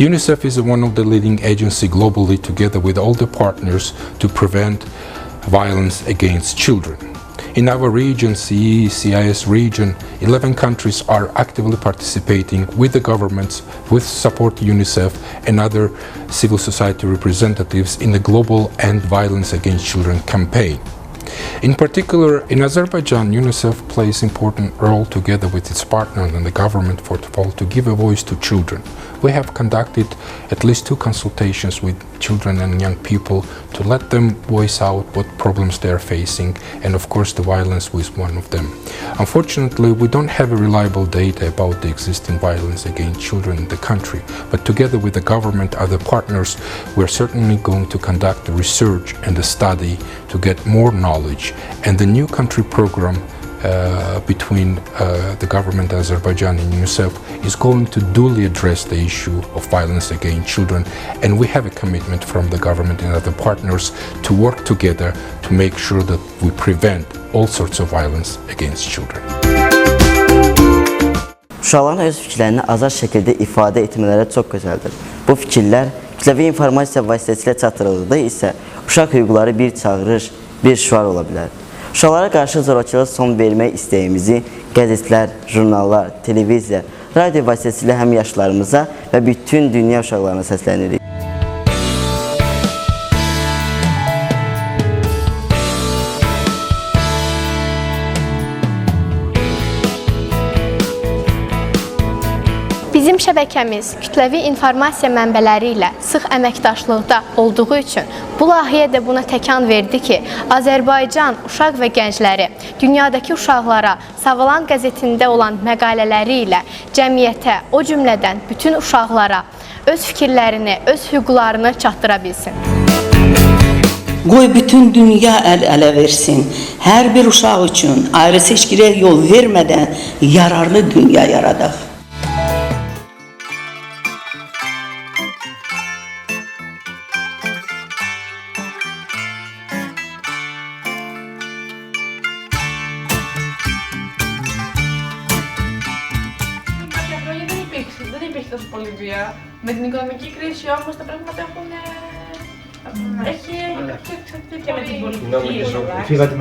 UNICEF is one of the leading agencies globally, together with all the partners, to prevent violence against children. In our region, CE, CIS region, 11 countries are actively participating with the governments, with support UNICEF and other civil society representatives in the global End Violence Against Children campaign. In particular, in Azerbaijan, UNICEF plays an important role together with its partners and the government to give a voice to children. We have conducted at least 2 consultations with children and young people to let them voice out what problems they are facing, and of course the violence was one of them. Unfortunately, we don't have reliable data about the existing violence against children in the country, but together with the government and other partners, we're certainly going to conduct the research and the study to get more knowledge. And the new country program between the government of Azerbaijan and UNICEF is going to duly address the issue of violence against children, and we have a commitment from the government and other partners to work together to make sure that we prevent all sorts of violence against children. Uşaqların öz fikirlərini azad şəkildə ifadə etmələri çox gözəldir. Bu fikirlər kütləvi informasiya vasitəsilə çatdırıldığı isə uşaq hüquqları bir çağırış, bir şüar ola bilər. Uşaqlara qarşı zorakılığa son vermək istəyimizi qəzetlər, jurnallar, televiziya, radio vasitəsilə həm yaşlarımıza və bütün dünya uşaqlarına səslənirik. Bizim şəbəkəmiz kütləvi informasiya mənbələri ilə sıx əməkdaşlıqda olduğu üçün bu layihə də buna təkan verdi ki, Azərbaycan uşaq və gəncləri dünyadakı uşaqlara Savalan qəzetində olan məqalələri ilə cəmiyyətə, o cümlədən bütün uşaqlara öz fikirlərini, öz hüquqlarını çatdıra bilsin. Qoy bütün dünya əl-ələ versin. Hər bir uşaq üçün ayrı seçkiyə yol vermədən yararlı dünya yaradaq. Δεν υπήρχε τόσο πολύ βία. Με την οικονομική κρίση όμως τα πράγματα έχουν... Έχει εξαρτηθεί και με την πολιτική. Φύγατε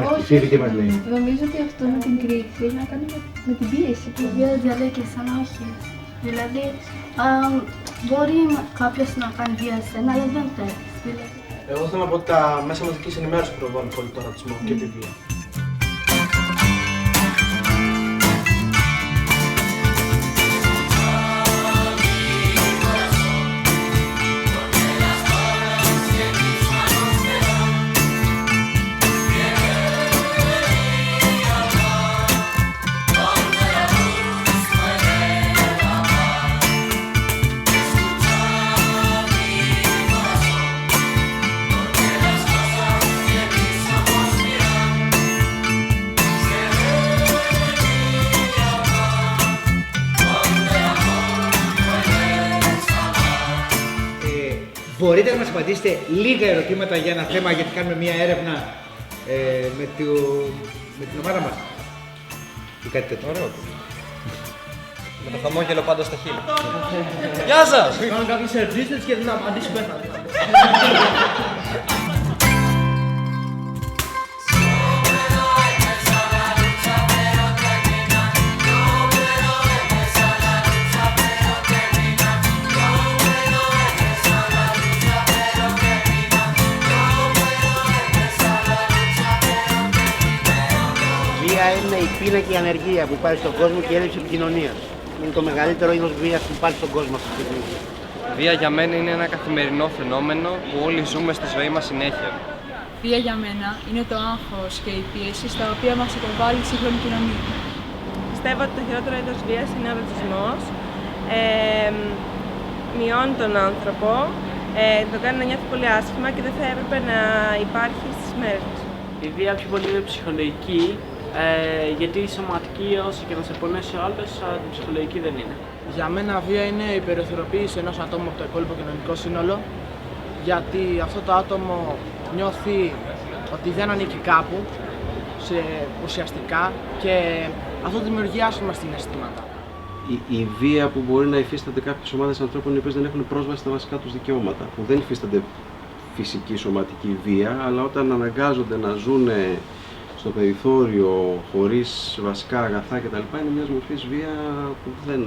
μας λέει. Νομίζω ότι αυτό με την κρίση έχει να κάνει με την πίεση που διαλέγει σαν όχι. Δηλαδή, μπορεί κάποιος να κάνει βία σε ένα, αλλά δεν θέλει. Εγώ θέλω να πω ότι τα μέσα μαζικής ενημέρωσης προβάλλουν πολύ τον ρατσισμό και τη βία. Μπορείτε να μας απαντήσετε λίγα ερωτήματα για ένα θέμα, γιατί κάνουμε μια έρευνα με την ομάδα μας. Ή κάτι τέτοιο. Ωραίο. Με το χαμόγελο πάντα στα χείλη. Γεια σας! Κάνω κάποιες ερωτήσεις και δεν απαντήσει πέθανε. Είναι η πείνα και η ανεργία που υπάρχει στον κόσμο και η έλλειψη επικοινωνίας. Είναι το μεγαλύτερο είδος βίας που υπάρχει στον κόσμο αυτή τη στιγμή. Βία για μένα είναι ένα καθημερινό φαινόμενο που όλοι ζούμε στη ζωή μας συνέχεια. Βία για μένα είναι το άγχος και η πίεση στα οποία μας υποβάλλει η σύγχρονη κοινωνία. Πιστεύω ότι το χειρότερο είδος βίας είναι ο ρατσισμός. Μειώνει τον άνθρωπο, τον κάνει να νιώθει πολύ άσχημα και δεν θα έπρεπε να υπάρχει στις μέρες μας. Η βία πιο πολύ είναι ψυχολογική, γιατί η σωματική, όσο και να σε πονέσει ο άλλος, η ψυχολογική δεν είναι. Για μένα βία είναι η περιθωριοποίηση ενός ατόμου από το υπόλοιπο κοινωνικό σύνολο, γιατί αυτό το άτομο νιώθει ότι δεν ανήκει κάπου, ουσιαστικά, και αυτό δημιουργεί άσχημα συναισθήματα. Η βία που μπορεί να υφίστανται κάποιες ομάδες ανθρώπων οι οποίες δεν έχουν πρόσβαση στα βασικά τους δικαιώματα, που δεν υφίστανται φυσική σωματική βία, αλλά όταν αναγκάζονται να ζουν στο περιθώριο χωρίς βασικά αγαθά κτλ. Είναι μια μορφή βία που δεν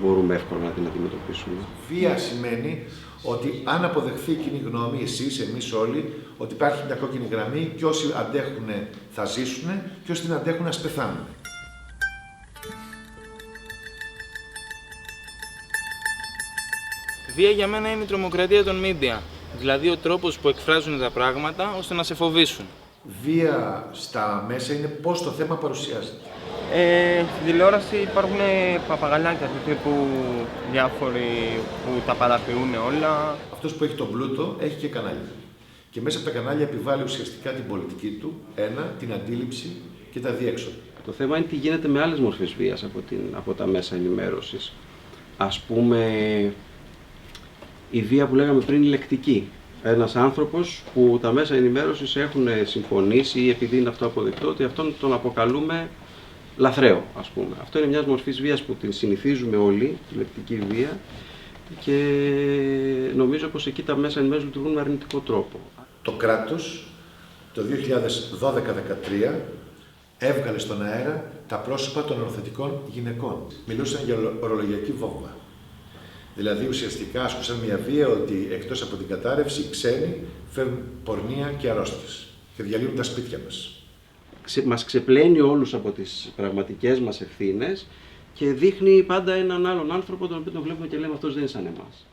μπορούμε εύκολα να την αντιμετωπίσουμε. Βία σημαίνει ότι αν αποδεχθεί η κοινή γνώμη, εσείς, εμείς όλοι, ότι υπάρχει μια κόκκινη γραμμή και όσοι αντέχουν θα ζήσουν και όσοι την αντέχουν ας πεθάνουν. Βία για μένα είναι η τρομοκρατία των media, δηλαδή ο τρόπος που εκφράζουν τα πράγματα ώστε να σε φοβήσουν. Βία στα μέσα είναι πώς το θέμα παρουσιάζεται. Στην τηλεόραση υπάρχουν παπαγαλάκια του τύπου διάφοροι που τα παραποιούν όλα. Αυτός που έχει τον πλούτο έχει και κανάλια. Και μέσα από τα κανάλια επιβάλλει ουσιαστικά την πολιτική του, την αντίληψη και τα διέξοδα. Το θέμα είναι τι γίνεται με άλλες μορφές βίας από τα μέσα ενημέρωσης. Ας πούμε, η βία που λέγαμε πριν είναι λεκτική. Ένας άνθρωπος που τα μέσα ενημέρωσης έχουν συμφωνήσει ή επειδή είναι αυτό αποδεκτό, ότι αυτόν τον αποκαλούμε λαθρέο, ας πούμε. Αυτό είναι μια μορφή βίας που την συνηθίζουμε όλοι, τη λεκτική βία, και νομίζω πως εκεί τα μέσα ενημέρωσης λειτουργούν με αρνητικό τρόπο. Το κράτος το 2012-2013 έβγαλε στον αέρα τα πρόσωπα των οροθετικών γυναικών. Μιλούσαν για ορολογιακή βόμβα. Δηλαδή ουσιαστικά ασκούσαν μια βία ότι εκτός από την κατάρρευση οι ξένοι φέρνουν πορνεία και αρρώστιες και διαλύουν τα σπίτια μας. Μας ξεπλένει όλους από τις πραγματικές μας ευθύνες και δείχνει πάντα έναν άλλον άνθρωπο τον οποίο τον βλέπουμε και λέμε αυτός δεν είναι σαν εμάς.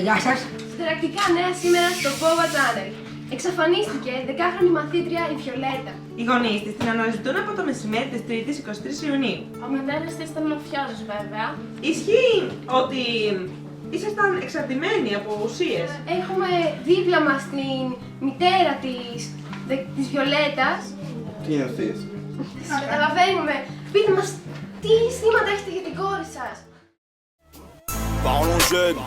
Γεια σας. Συνταρακτικά νέα σήμερα στο Bova Channel. Εξαφανίστηκε 10χρονη μαθήτρια η Βιολέτα. Οι γονείς της την αναζητούν από το μεσημέρι της 3ης 23 Ιουνίου. Ο μητέρας της ήταν μαφιόζος βέβαια. Ισχύει ότι ήσασταν εξαρτημένοι από ουσίες. Έχουμε δίπλα μας την μητέρα της Βιολέτας. Τι νιώθεις? Καταλαβαίνουμε. Πείτε μας τι αισθήματα έχετε για την κόρη σας. Parlons jeunes.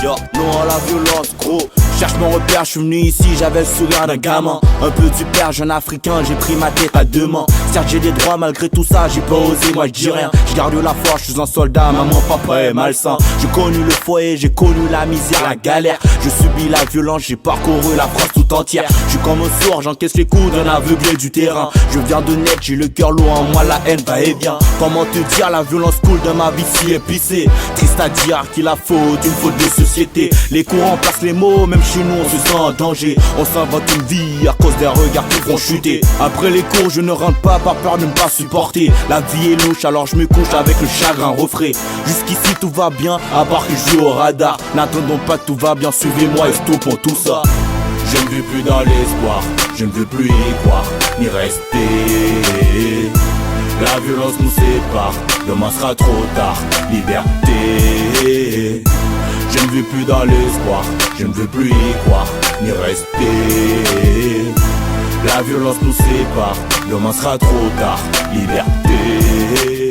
Yo, non à la violence, gros. Cherche mon repère, je suis venu ici, j'avais le sourire d'un gamin. Un peu du père, jeune africain, j'ai pris ma tête à deux mains. Certes, j'ai des droits, malgré tout ça, j'ai pas osé, moi je dis rien. Je garde la foi, je suis un soldat, maman, papa est malsain. J'ai connu le foyer, j'ai connu la misère, la galère. Je subis la violence, j'ai parcouru la France tout entière. Je suis comme un sourd, j'encaisse les coups d'un aveuglé du terrain. Je viens de naître, j'ai le cœur lourd en moi, la haine va et vient. Comment te dire, la violence coule de ma vie si épicée. Triste à dire qu'il a faute, une faute de société. Les courants passent les mots, même chez nous on se sent en danger. On s'invente une vie à cause des regards qui vont chuter. Après les cours je ne rentre pas par peur de ne pas supporter. La vie est louche alors je me couche avec le chagrin refrais. Jusqu'ici tout va bien, à part que je joue au radar. N'attendons pas tout va bien, suivez-moi et stoppons tout ça. Je ne vis plus dans l'espoir, je ne veux plus y croire, ni rester. La violence nous sépare, demain sera trop tard, liberté. Je ne vis plus dans l'espoir, je ne veux plus y croire, ni respect. La violence nous sépare, demain sera trop tard. Liberté.